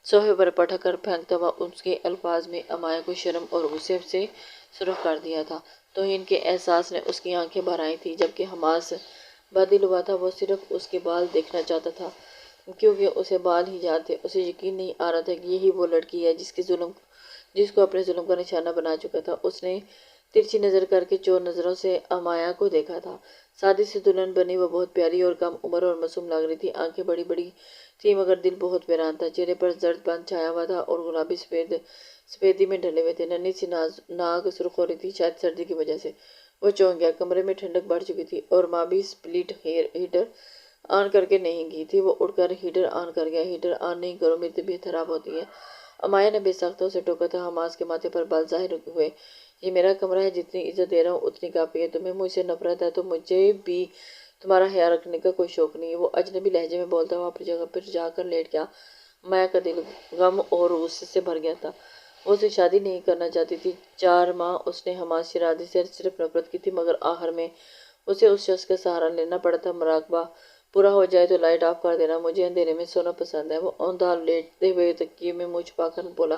صوفے پر پٹک کر پھینکتا ہوا اس کے الفاظ میں امایا کو شرم اور غصے سے سرخ کر دیا تھا۔ توہین کے احساس نے اس کی آنکھیں بھر آئی تھیں، جبکہ حماس بدل ہوا تھا، وہ صرف اس کے بال دیکھنا چاہتا تھا کیونکہ اسے بال ہی یاد تھے۔ اسے یقین نہیں آ رہا تھا کہ یہی وہ لڑکی ہے جس کو اپنے ظلم کا نشانہ بنا چکا تھا۔ اس نے ترچھی نظر کر کے چور نظروں سے امایا کو دیکھا تھا۔ سادی سی دلہن بنی وہ بہت پیاری اور کم عمر اور معصوم لگ رہی تھی۔ آنکھیں بڑی بڑی تھی مگر دل بہت ویران تھا، چہرے پر زرد بند چھایا ہوا تھا اور گلابی سفیدی میں ڈھلے ہوئے تھے۔ ننھی سی ناک سرخ ہو رہی تھی، شاید سردی کی وجہ سے۔ وہ چونک گیا، کمرے میں ٹھنڈک بڑھ چکی تھی اور ماں بھی سپلٹ ہیٹر آن کر کے نہیں گئی تھی۔ وہ اٹھ کر ہیٹر آن کر گیا۔ ہیٹر آن نہیں کرو، میری طبیعت خراب ہوتی ہے، امایا نے بے ساختہ اسے ٹوکا تھا۔ حماس کے ماتھے پر بال ظاہر ہوئے۔ یہ میرا کمرہ ہے، جتنی عزت دے رہا ہوں اتنی کافی ہے، تمہیں مجھ سے نفرت ہے تو مجھے بھی تمہارا خیال رکھنے کا کوئی شوق نہیں ہے۔ وہ اجنبی لہجے میں بولتا ہوا اپنی جگہ پر جا کر لیٹ گیا۔ امایا کا دل غم اور غصے سے بھر گیا تھا۔ وہ اسے شادی نہیں کرنا چاہتی تھی۔ 4 ماہ اس نے حماس شیرازی سے صرف نفرت کی تھی مگر آخر میں اسے اس شخص کا سہارا لینا پڑا تھا۔ مراقبہ پورا ہو جائے تو لائٹ آف کر دینا، مجھے اندھیرے میں سونا پسند ہے۔ وہ اوندھا لیٹتے ہوئے تکیے میں منہ چھپا کر بولا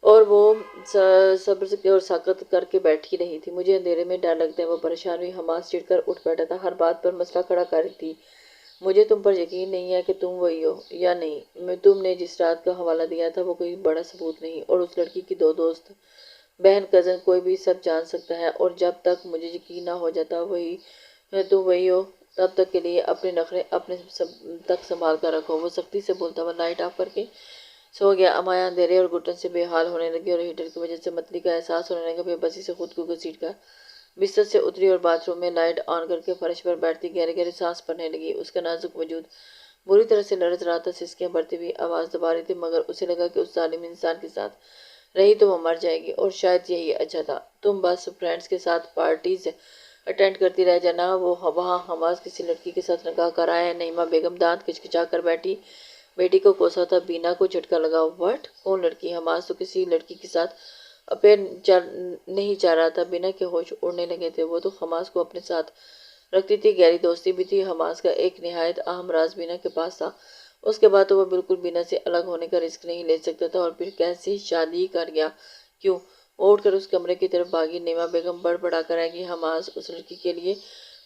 اور وہ صبر اور ساکت کر کے بیٹھی رہی تھی۔ مجھے اندھیرے میں ڈر لگتا ہے، وہ پریشان ہوئی۔ حماس چڑھ کر اٹھ بیٹھا تھا، ہر بات پر مسئلہ کھڑا کر رہی تھی۔ مجھے تم پر یقین نہیں ہے کہ تم وہی ہو یا نہیں، تم نے جس رات کا حوالہ دیا تھا وہ کوئی بڑا ثبوت نہیں، اور اس لڑکی کی 2 دوست، بہن، کزن، کوئی بھی سب جان سکتا ہے، اور جب تک مجھے یقین نہ ہو جاتا تم وہی ہو تب تک کے لیے اپنے نخرے اپنے تک سنبھال کر رکھو۔ وہ سختی سے بولتا ہوا لائٹ آف کر کے سو گیا۔ امایا اندھیرے اور گھٹن سے بے حال ہونے لگی اور ہیٹر کی وجہ سے متلی کا احساس ہونے لگا۔ بے بسی سے خود کو گھسیٹ کر بستر سے اتری اور باتھ روم میں لائٹ آن کر کے فرش پر بیٹھتی گہرے گہرے سانس بھرنے لگی۔ اس کا نازک وجود بری طرح سے لرز رہا تھا، سسکیاں بڑھتی ہوئی آواز دبا رہی تھی مگر اسے لگا کہ اس ظالم انسان کے ساتھ رہی تو وہ مر جائے گی، اور شاید یہی اچھا تھا۔ تم بس فرینڈز کے ساتھ پارٹیز اٹینڈ کرتی رہ جانا۔ وہ وہاں حماس کسی لڑکی کے ساتھ نکاح کر آیا ہے۔ نعیمہ بیگم دانت کچکچا کر بیٹی کو کوسا تھا۔ بینا کو جھٹکا لگا۔ وٹ؟ کون لڑکی؟ حماس تو کسی لڑکی کے ساتھ افیئر نہیں چاہ رہا تھا۔ بینا کے ہوش اڑنے لگے تھے۔ وہ تو حماس کو اپنے ساتھ رکھتی تھی، گہری دوستی بھی تھی۔ حماس کا ایک نہایت اہم راز بینا کے پاس تھا، اس کے بعد تو وہ بالکل بینا سے الگ ہونے کا رسک نہیں لے سکتا تھا، اور پھر کیسے شادی کر گیا؟ کیوں؟ وہ اٹھ کر اس کمرے کی طرف بھاگی۔ نعیمہ بیگم بڑبڑا کر آئے گی، حماس اس لڑکی کے لیے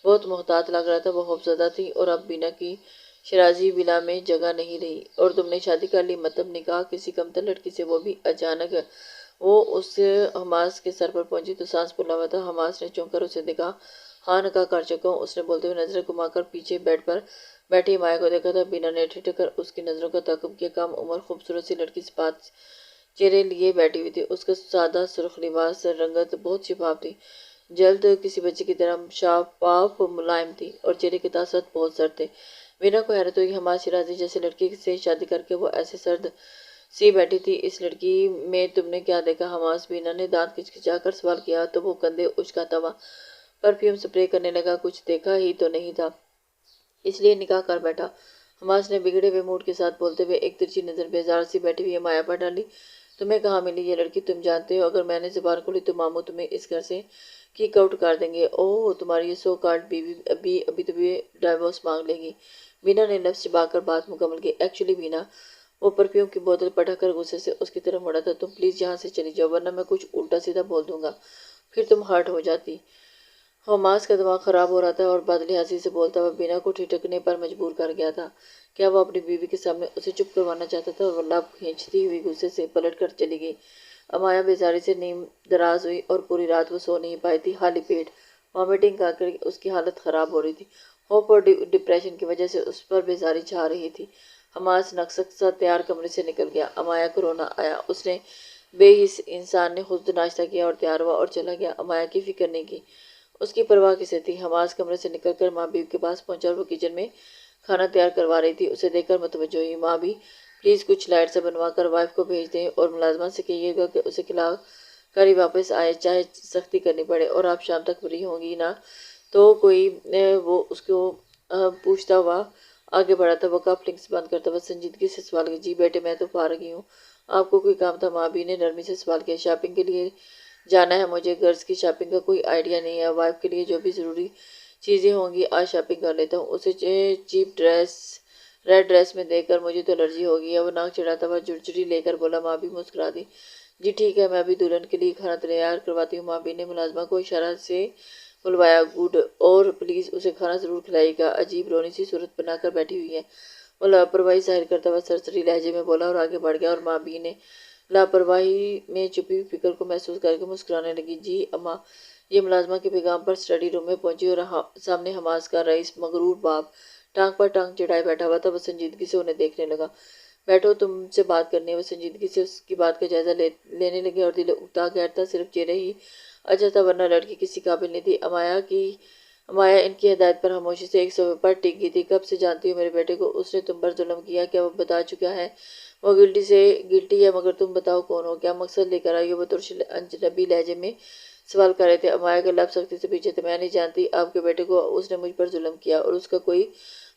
بہت محتاط لگ رہا تھا، وہ خوفزدہ تھی، اور اب بینا کی شیرازی ولا میں جگہ نہیں رہی۔ اور تم نے شادی کر لی؟ مطلب نکاح کسی کمتر لڑکی سے، وہ بھی اچانک؟ وہ اس حماس کے سر پر پہنچی تو سانس پھولا ہوا تھا۔ حماس نے چونک کر اسے دیکھا۔ ہاں، نکاح کر چکا ہوں، اس نے بولتے ہوئے نظریں گھما کر پیچھے بیڈ پر بیٹھی امایا کو دیکھا تھا۔ بینا نے ٹھٹک کر اس کی نظروں کا تعاقب کیا۔ کم عمر خوبصورت سی لڑکی سپاہ چہرے لیے بیٹھی ہوئی تھی، اس کا سادہ سرخ لباس رنگت بہت شفاف تھی، جلد کسی بچے کی طرح شفاف ملائم تھی، اور چہرے کے تاثرات بہت سرد تھے۔ بینا کو حیرت ہوئی، حماس شیرازی جیسے لڑکی سے شادی کر کے وہ ایسے سرد سی بیٹھی تھی، اس لڑکی میں تم نے کیا دیکھا حماس؟ بینا نے دانت کچکچا کر سوال کیا تو وہ کندھے اچکاتا ہوا پرفیوم سپرے کرنے لگا۔ کچھ دیکھا ہی تو نہیں تھا، اس لیے نکاح کر بیٹھا، حماس نے بگڑے ہوئے موڈ کے ساتھ بولتے ہوئے ایک ترچھی نظر بیزار سی بیٹھی ہوئی امایا پر ڈالی۔ تمہیں کہاں ملی یہ لڑکی؟ تم جانتے ہو اگر میں نے زبان کھولی تو ماموں تمہیں اس گھر سے کیک آؤٹ کر دیں گے۔ اوہ، تمہاری یہ سو کارڈ بیوی ابھی تمہیں ڈائیورس مانگ لے گی۔ بینا نے لفظ چبا کر بات مکمل کی۔ ایکچولی بینا، وہ پرفیوم کی بوتل پٹک کر غصے سے اس کی طرف مڑا تھا، تم پلیز یہاں سے چلی جاؤ ورنہ میں کچھ الٹا سیدھا بول دوں گا، پھر تم ہرٹ ہو جاتی۔ حماس کا دماغ خراب ہو رہا تھا اور بدلحاظی سے بولتا ہوا بینا کو ٹھٹکنے پر مجبور کر گیا تھا۔ کیا وہ اپنی بیوی کے سامنے اسے چپ کروانا چاہتا تھا؟ وہ لب کھینچتی ہوئی غصے سے پلٹ کر چلی گئی۔ امایا بیزاری سے نیم دراز ہوئی اور پوری رات وہ سو نہیں پائی تھی، خالی پیٹ وامٹنگ کر کر اس کی حالت خراب ہو رہی تھی۔ ہوپ اور ڈپریشن کی وجہ سے اس پر بیزاری چھا رہی تھی۔ حماس نقص سا تیار کمرے سے نکل گیا۔ امایا کو رونا آیا۔ اس نے بے حس انسان نے خود ناشتہ کیا اور تیار ہوا اور چلا گیا، امایا کی فکر نہیں کی۔ اس کی پرواہ کسے تھی؟ حماس کمرے سے نکل کر ماں بیوی کے پاس پہنچا اور وہ کچن میں کھانا تیار کروا رہی تھی۔ اسے دیکھ کر متوجہ ہوئی۔ ماں بھی، پلیز کچھ لائٹ سا بنوا کر وائف کو بھیج دیں اور ملازمہ سے کہیے گا کہ اسے کھلا کر ہی واپس آئے، چاہے سختی کرنی پڑے، اور آپ شام تک فری ہوں گی نا؟ تو کوئی وہ اس کو پوچھتا ہوا آگے بڑھا تھا۔ وہ کپ لنکس بند کرتا ہوا سنجیدگی سے سوال کیا، جی بیٹے میں تو فارغ ہی ہوں، آپ کو کوئی کام تھا؟ ماں بھی نے نرمی سے سوال کیا، شاپنگ کے لیے جانا ہے مجھے، گرلز کی شاپنگ کا کوئی آئیڈیا نہیں ہے، وائف کے لیے جو بھی ضروری چیزیں ہوں گی آج شاپنگ کر لیتا ہوں۔ اسے چیپ ریڈ ڈریس میں دیکھ کر مجھے تو الرجی ہو گئی ہے، وہ ناک چڑھاتا ہوا جھرجھری لے کر بولا۔ ماں بھی مسکرا دی، جی ٹھیک ہے، میں ابھی دلہن کے لیے کھانا تیار کرواتی ہوں۔ ماں بھی نے ملازمہ کو اشارہ سے بلوایا، گڈ، اور پلیز اسے کھانا ضرور کھلائیے گا، عجیب رونی سی صورت بنا کر بیٹھی ہوئی ہے۔ وہ لاپرواہی ظاہر کرتا ہوا سرسری لہجے میں بولا اور آگے بڑھ گیا، اور ماں بھی نے لاپرواہی میں چھپی ہوئی فکر کو محسوس کر کے مسکرانے لگی، جی اماں۔ یہ ملازمہ کے پیغام پر اسٹڈی روم میں پہنچی اور سامنے حماس کا رئیس مغرور باپ ٹانگ پر ٹانگ چڑھائے بیٹھا ہوا تھا۔ وہ سنجیدگی سے انہیں دیکھنے لگا۔ بیٹھو، تم سے بات کرنی ہے۔ وہ سنجیدگی سے اس کی بات کا جائزہ لینے لگے اور دل اکتا غیر تھا، صرف چہرہ ہی اچھا تھا ورنہ لڑکی کسی قابل نہیں تھی۔ امایا ان کی ہدایت پر خاموشی سے ایک صوفے پر ٹک گئی تھی۔ کب سے جانتی ہو میرے بیٹے کو؟ اس نے تم پر ظلم کیا، کیا وہ بتا چکا ہے؟ وہ گلٹی ہے، مگر تم بتاؤ کون ہو، کیا مقصد لے کر آئی ہو؟ وہ ترش اجنبی لہجے میں سوال کر رہے تھے۔ امایا کے لب سختی سے پیچھے تھے، میں نہیں جانتی آپ کے بیٹے کو، اس نے مجھ پر ظلم کیا اور اس کا کوئی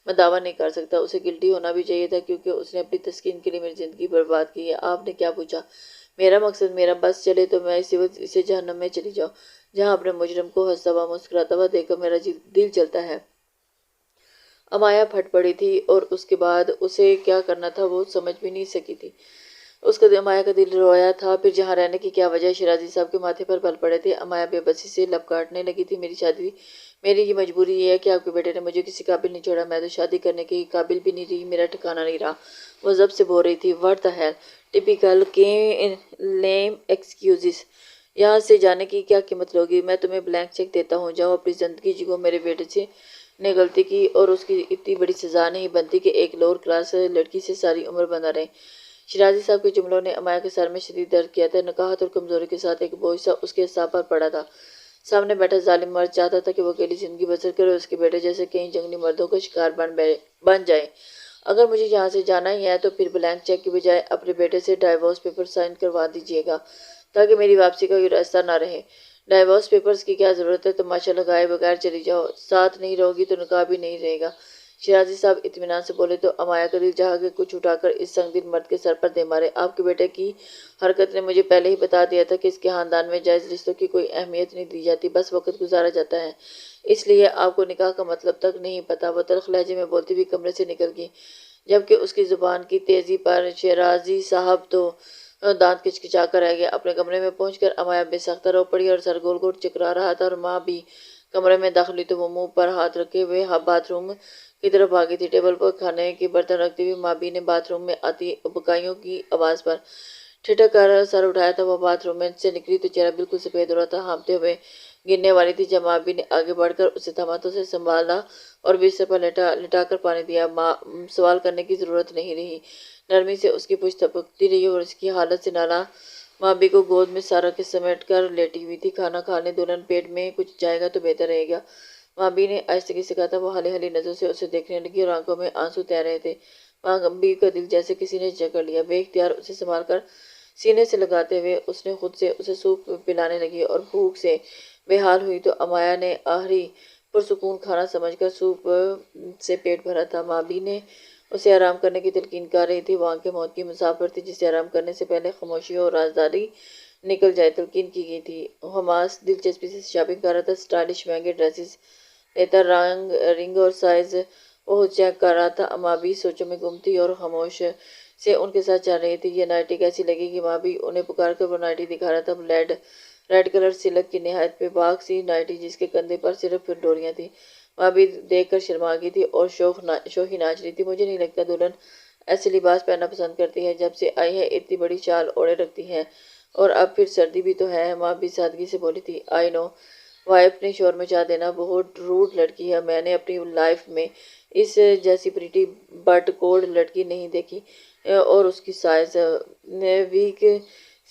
میں دعویٰ نہیں کر سکتا، اسے گلٹی ہونا بھی چاہیے تھا کیونکہ اس نے اپنی تسکین کے لیے میری زندگی برباد کی ہے۔ آپ نے کیا پوچھا؟ میرا مقصد میرا بس چلے تو میں اسی وقت اسے جہنم میں چلی جاؤں، جہاں اپنے مجرم کو ہنستا ہوا مسکراتا ہوا دیکھ کر میرا دل جلتا ہے۔ امایا پھٹ پڑی تھی اور اس کے بعد اسے کیا کرنا تھا وہ سمجھ بھی نہیں سکی تھی۔ اس کا امایا کا دل رویا تھا، پھر جہاں رہنے کی کیا وجہ؟ شیرازی صاحب کے ماتھے پر بل پڑے تھے۔ امایا بے بسی سے لب کاٹنے لگی تھی، میری یہ مجبوری یہ ہے کہ آپ کے بیٹے نے مجھے کسی قابل نہیں چھوڑا، میں تو شادی کرنے کے قابل بھی نہیں رہی، میرا ٹھکانہ نہیں رہا۔ وہ ضبط سے بول رہی تھی، what the hell, typical lame excuses, یہاں سے جانے کی کیا قیمت لوگی؟ میں تمہیں بلینک چیک دیتا ہوں، جاؤ اپنی زندگی جیو۔ میرے بیٹے سے نے غلطی کی اور اس کی اتنی بڑی سزا نہیں بنتی کہ ایک لوور کلاس لڑکی سے ساری عمر بنا رہے۔ شیرازی صاحب کے جملوں نے امایا کے سر میں شدید درد کیا تھا، نکاہت اور کمزوری کے ساتھ ایک بوجھ سا اس کے اعصاب پر پڑا تھا۔ سامنے بیٹھا ظالم مرد چاہتا تھا کہ وہ اکیلی زندگی بسر کرے اور اس کے بیٹے جیسے کئی جنگلی مردوں کا شکار بن جائے۔ اگر مجھے یہاں سے جانا ہی ہے تو پھر بلینک چیک کی بجائے اپنے بیٹے سے ڈائیورس پیپر سائن کروا دیجیے گا تاکہ میری واپسی کا کوئی راستہ نہ رہے۔ ڈائیورس پیپرز کی کیا ضرورت ہے؟ تماشا لگائے بغیر چلی جاؤ، ساتھ نہیں رہو گی تو نکاح بھی نہیں رہے گا۔ شیرازی صاحب اطمینان سے بولے تو امایا کا دل چاہا کہ کچھ اٹھا کر اس سنگ دل مرد کے سر پر دے مارے۔ آپ کے بیٹے کی حرکت نے مجھے پہلے ہی بتا دیا تھا کہ اس کے خاندان میں جائز رشتوں کی کوئی اہمیت نہیں دی جاتی، بس وقت گزارا جاتا ہے، اس لیے آپ کو نکاح کا مطلب تک نہیں پتا۔ وہ تلخ لہجے میں بولتی ہوئی کمرے سے نکل گئی، جبکہ اس کی زبان کی تیزی پر شیرازی صاحب تو دانت کچکچا کر رہ گیا۔ اپنے کمرے میں پہنچ کر امایا بے سختہ رو پڑی اور سر گول گول چکرا رہا تھا، اور ماں بھی کمرے میں داخل ہوئی تو وہ منہ پر ہاتھ رکھے ہوئے باتھ روم کی طرف بھاگی تھی۔ ٹیبل پر کھانے کے برتن رکھتی ہوئی ماں بھی نے باتھ روم میں آتی بکائیوں کی آواز پر ٹھٹک کر سر اٹھایا تھا۔ وہ باتھ روم میں سے نکلی تو چہرہ بالکل سفید ہو رہا تھا، ہانپتے ہوئے گرنے والی تھی۔ جب ماں بھی نے آگے بڑھ کر اسے تھما تو اسے سنبھالا اور بستر پر لٹا کر پانی دیا۔ سوال کرنے کی ضرورت نہیں رہی، نرمی سے اس کی پشت تھپکتی رہی اور اس کی حالت سے نالاں ماں بھی کو گود میں سارا کے سمیٹ کر لیٹی ہوئی تھی۔ کھانا کھانے دلہن پیٹ میں کچھ جائے گا تو بہتر رہے گا، ماں بھی نے آہستگی سے کہا تھا۔ وہ ہلی ہلی نظروں سے اسے دیکھنے لگی اور آنکھوں میں آنسو تیر رہے تھے۔ ماں بھی کا دل جیسے کسی نے جکڑ لیا، بے اختیار اسے سنبھال کر سینے سے لگاتے ہوئے اس نے خود سے اسے سوپ پلانے لگی اور بھوک سے بے حال ہوئی تو امایا نے آخری پرسکون کھانا سمجھ کر سوپ سے پیٹ بھرا تھا۔ ماں بھی نے اسے آرام کرنے کی تلقین کر رہی تھی۔ وہ آنکھیں موت کی مسافر تھی جسے آرام کرنے سے پہلے خاموشی اور رازداری نکل جائے تلقین کی گئی تھی۔ حماس دلچسپی سے شاپنگ کر رہا تھا، اسٹائلش مہنگے ڈریسز لیتا، رنگ اور سائز وہ چیک کر رہا تھا۔ ماں بھی سوچوں میں گم تھی اور خاموش سے ان کے ساتھ چل رہی تھی۔ یہ نائٹی کیسی لگے گی؟ ماں بھی انہیں پکار کر وہ نائٹی دکھا رہا تھا، ریڈ کلر سلک کی نہایت بے باک سی نائٹی جس کے کندھے پر صرف ڈوریاں تھیں۔ ماں بھی دیکھ کر شرما گئی تھی اور شوخی ناچ رہی تھی۔ مجھے نہیں لگتا دلہن ایسے لباس پہننا پسند کرتی ہے، جب سے آئی ہے اتنی بڑی شال اوڑھے رکھتی ہے، اور اب پھر سردی بھی تو ہے۔ ماں بھی سادگی سے بولی تھی، آئی نو۔ وائف نے شور مچا دینا، بہت روڈ لڑکی ہے، میں نے اپنی لائف میں اس جیسی پریٹی بٹ کولڈ لڑکی نہیں دیکھی، اور اس کی سائز ویک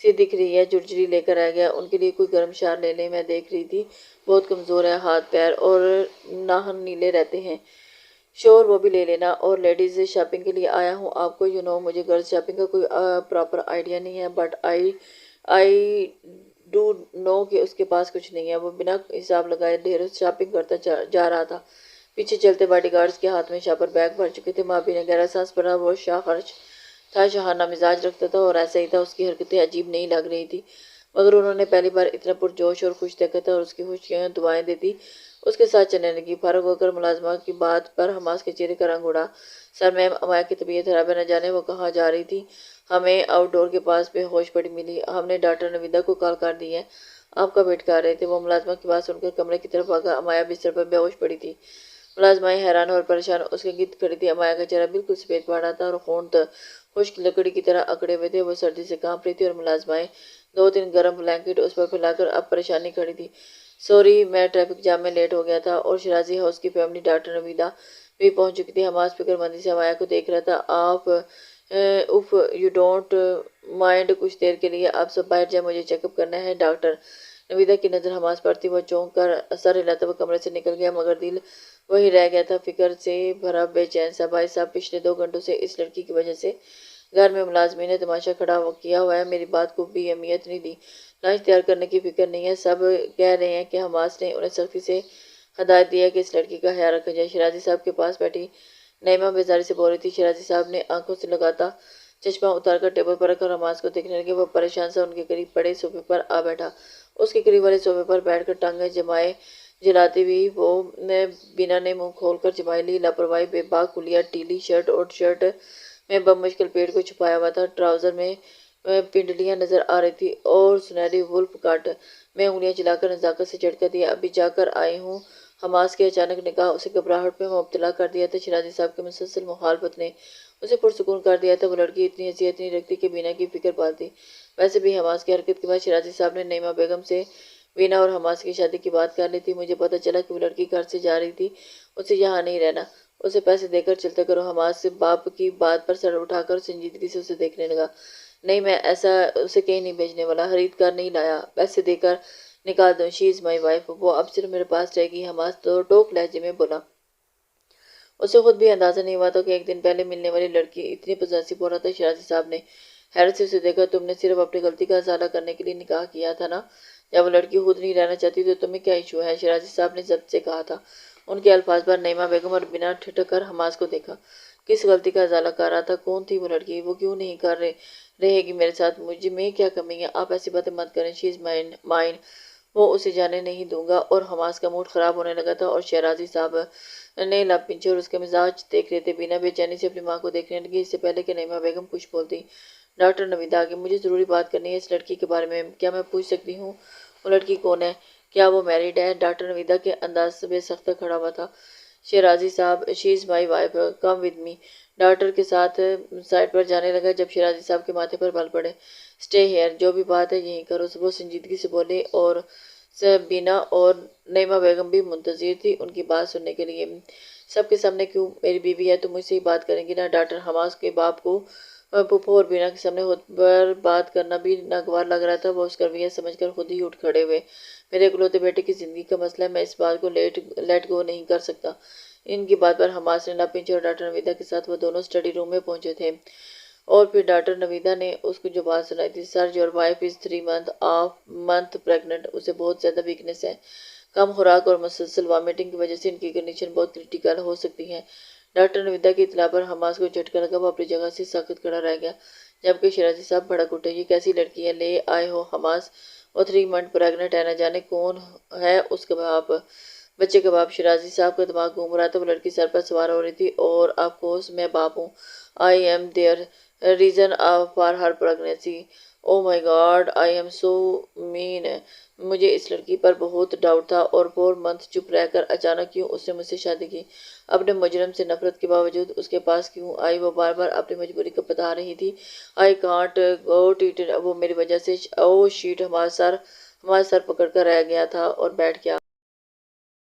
سی دکھ رہی ہے، جھرجھری لے کر آ گیا، ان کے لیے کوئی گرم شال لے لیں۔ میں دیکھ رہی تھی بہت کمزور ہے، ہاتھ پیر اور ناخن نیلے رہتے ہیں۔ شور وہ بھی لے لینا، اور لیڈیز شاپنگ کے لیے آیا ہوں آپ کو، مجھے گرلز شاپنگ کا کوئی پراپر آئیڈیا نہیں ہے، بٹ آئی ڈو نو کہ اس کے پاس کچھ نہیں ہے۔ وہ بنا حساب لگائے ڈھیروں شاپنگ کرتا جا رہا تھا۔ پیچھے چلتے باڈی گارڈز کے ہاتھ میں شاپر بیگ بھر چکے تھے۔ مابی نے گہرا سانس بھرا۔ وہ شاہ خرچ تھا، شاہانہ مزاج رکھتا تھا، اور ایسا ہی تھا۔ اس کی حرکتیں عجیب نہیں لگ رہی تھی، مگر انہوں نے پہلی بار اتنا پرجوش اور خوش دیکھا تھا، اور اس کی خوشیاں دعائیں دیتی اس کے ساتھ چلنے لگی۔ فارغ ہو کر ملازمہ کی بات پر حماس کے چہرے کا رنگ اڑا۔ سر میم، امایا کی طبیعت خراب ہے، نہ جانے وہ کہاں جا رہی تھی، ہمیں آؤٹ ڈور کے پاس بے ہوش پڑی ملی، ہم نے ڈاکٹر نویدا کو کال کر دی ہے، آپ کا ویٹ کر رہے تھے۔ وہ ملازمہ کی بات سن کر کمرے کی طرف بھاگا۔ امایا بستر پر بے ہوش پڑی تھی، ملازمائیں حیران اور پریشان اس کے گرد کھڑی تھی۔ امایا کا چہرہ بالکل سفید پڑ رہا تھا اور ہونٹ خشک لکڑی کی طرح اکڑے ہوئے تھے۔ وہ سردی سے کانپ رہی تھی، اور ملازمائیں 2-3 گرم بلینکٹ اس پر پھیلا کر اب پریشانی کھڑی تھی۔ سوری، میں ٹریفک جام میں لیٹ ہو گیا تھا، اور شیرازی ہاؤس کی فیملی ڈاکٹر نویدا بھی پہنچ چکی تھی۔ حماس فکر مندی سے امایا کو دیکھ رہا تھا۔ آپ اف یو ڈونٹ مائنڈ کچھ دیر کے لیے آپ سب باہر جائیں، مجھے چیک اپ کرنا ہے۔ ڈاکٹر نویدا کی نظر حماس پر تھی۔ وہ چونک کر سر ہلاتا ہوا کمرے سے نکل گیا، مگر دل وہی رہ گیا تھا، فکر سے بھرا، بے چین سا۔ بھائی صاحب، پچھلے 2 گھنٹوں سے اس لڑکی کی وجہ سے گھر میں ملازمین نے تماشا کھڑا کیا ہوا ہے، میری بات کو بھی اہمیت نہیں دی، لنچ تیار کرنے کی فکر نہیں ہے۔ سب کہہ رہے ہیں کہ حماس نے انہیں سختی سے ہدایت دی ہے کہ اس لڑکی کا خیال رکھا جائے۔ شیرازی صاحب کے پاس بیٹھی نعیمہ بیزاری سے بول رہی تھی۔ شیرازی صاحب نے آنکھوں سے لگاتا چشمہ اتار کر ٹیبل پر رکھا اور حماس کو دیکھنے لگے۔ وہ پریشان سا ان کے قریب پڑے صوفے پر آ بیٹھا۔ اس کے قریب والے صوفے پر بیٹھ کر ٹانگیں جمائے جلاتی ہوئی وہ بینا نے منہ کھول کر جمائی لی۔ لاپرواہی، بے باک کلیا ٹیلی شرٹ اور شرٹ میں بمشکل پیٹ کو چھپایا ہوا تھا، ٹراؤزر میں پنڈلیاں نظر آ رہی تھی، اور سنہری وولف کٹ میں انگلیاں چلا کر نزاکت سے جھٹکا دیا۔ ابھی جا کر آئی ہوں۔ حماس کے اچانک نکاح اسے گھبراہٹ میں مبتلا کر دیا تھا۔ شیرازی صاحب کی مسلسل مخالفت نے اسے پرسکون کر دیا تھا۔ وہ لڑکی اتنی حیثیت نہیں رکھتی کہ بینا کی فکر پالتی۔ ویسے بھی حماس کی حرکت کے بعد شیرازی صاحب نے نعیمہ بیگم سے بینا اور حماس کی شادی کی بات کر لی تھی۔ مجھے پتہ چلا کہ وہ لڑکی گھر سے جا رہی تھی، اسے یہاں نہیں رہنا، اسے پیسے دے کر چلتا کرو۔ حماس باپ کی بات پر سر اٹھا کر سنجیدگی سے اسے دیکھنے لگا۔ نہیں، میں ایسا اسے کہیں نہیں بھیجنے والا، خریدار نہیں لایا، پیسے دے کر نکال دو۔ شی از مائی وائف، وہ اب صرف میرے پاس رہے گی۔ حماس تو ٹوک لہجے میں بولا۔ اسے خود بھی اندازہ نہیں ہوا تھا کہ ایک دن پہلے ملنے والی لڑکی اتنی پوزیسو ہو رہا تھا۔ شیرازی صاحب نے حیرت سے اسے دیکھا۔ تم نے صرف اپنی غلطی کا ازالہ کرنے کے لیے نکاح کیا تھا نا؟ جب وہ لڑکی خود نہیں رہنا چاہتی تو تمہیں کیا ایشو ہے؟ شیرازی صاحب نے ضبط سے کہا تھا۔ ان کے الفاظ پر نعیمہ بیگم اور بینا ٹھٹک کر حماس کو دیکھا۔ کس غلطی کا ازالہ کر رہا تھا؟ کون تھی وہ لڑکی؟ وہ کیوں نہیں کر رہے گی میرے ساتھ؟ مجھ میں کیا کمی ہے؟ آپ ایسی باتیں مت کریں۔ شی از مائن، وہ اسے جانے نہیں دوں گا۔ اور حماس کا موڈ خراب ہونے لگا تھا، اور شیرازی صاحب نے لب پنچے اور اس کا مزاج دیکھ رہے تھے۔ بینا بے چینی سے اپنی ماں کو دیکھنے لگی۔ اس سے پہلے کہ نعیمہ بیگم کچھ بولتی، ڈاکٹر نویدا آگے، مجھے ضروری بات کرنی ہے اس لڑکی کے بارے میں۔ کیا میں پوچھ سکتی ہوں وہ لڑکی کون ہے؟ کیا وہ میرڈ ہے؟ ڈاکٹر نویدا کے انداز بے سختہ کھڑا ہوا تھا۔ Shirazi Sahib, she is my wife, come with me. Doctor کے ساتھ سائٹ پر جانے لگا جب شیرازی صاحب کے ماتھے پر بل پڑے۔ اسٹے ہیئر، جو بھی بات ہے یہیں کرو، وہ سنجیدگی سے بولے، اور بینا اور نعیمہ بیگم بھی منتظر تھی ان کی بات سننے کے لیے۔ سب کے سامنے کیوں؟ میری بیوی ہے تو مجھ سے ہی بات کریں گی نا؟ ڈاکٹر حماس کے باپ کو پھوپھو اور بینا کے سامنے خود پر بات کرنا بھی ناگوار لگ رہا تھا۔ وہ اس کا رویہ سمجھ کر خود ہی اٹھ کھڑے ہوئے۔ میرے اکلوتے بیٹے کی زندگی کا مسئلہ ہے، میں اس بات کو لیٹ گو نہیں کر سکتا۔ ان کی بات پر حماس نے لب پنچے، اور ڈاکٹر نویدا کے ساتھ وہ دونوں اسٹڈی روم میں پہنچے تھے۔ اور پھر ڈاکٹر نویدا نے اس کو جو بات سنائی تھی، sir your wife is 3 month pregnant, اسے بہت زیادہ ویکنس ہے، کم خوراک اور مسلسل وامٹنگ کی وجہ سے ان کی کنڈیشن بہت کریٹیکل ہو سکتی ہے۔ ڈاکٹر نویدا کی اطلاع پر حماس کو جھٹکا لگا، وہ اپنی جگہ سے ساکت کھڑا رہ گیا، جبکہ شیرازی صاحب بھڑک اٹھے۔ یہ کیسی لڑکی ہے لے آئے ہو حماس؟ وہ 3 منتھ پریگننٹ ہے، نہ جانے کون ہے اس کا باپ، بچے کا باپ۔ شیرازی صاحب کا دماغ گھوم رہا تھا، وہ لڑکی سر پر سوار ہو رہی تھی اور آف کورس میں باپ ہوں۔ I am their reason for her pregnancy. Oh my God, I am so mean. مجھے اس لڑکی پر بہت ڈاؤٹ تھا اور 4 منتھ چپ رہ کر اچانک کیوں اس نے مجھ سے شادی کی؟ اپنے مجرم سے نفرت کے باوجود اس کے پاس کیوں آئی؟ وہ بار بار اپنی مجبوری کو بتا رہی تھی۔ آئی کانٹ گو ٹیٹ، وہ میری وجہ سے۔ او شیٹ، ہمارا سر پکڑ کر رہ گیا تھا اور بیٹھ گیا۔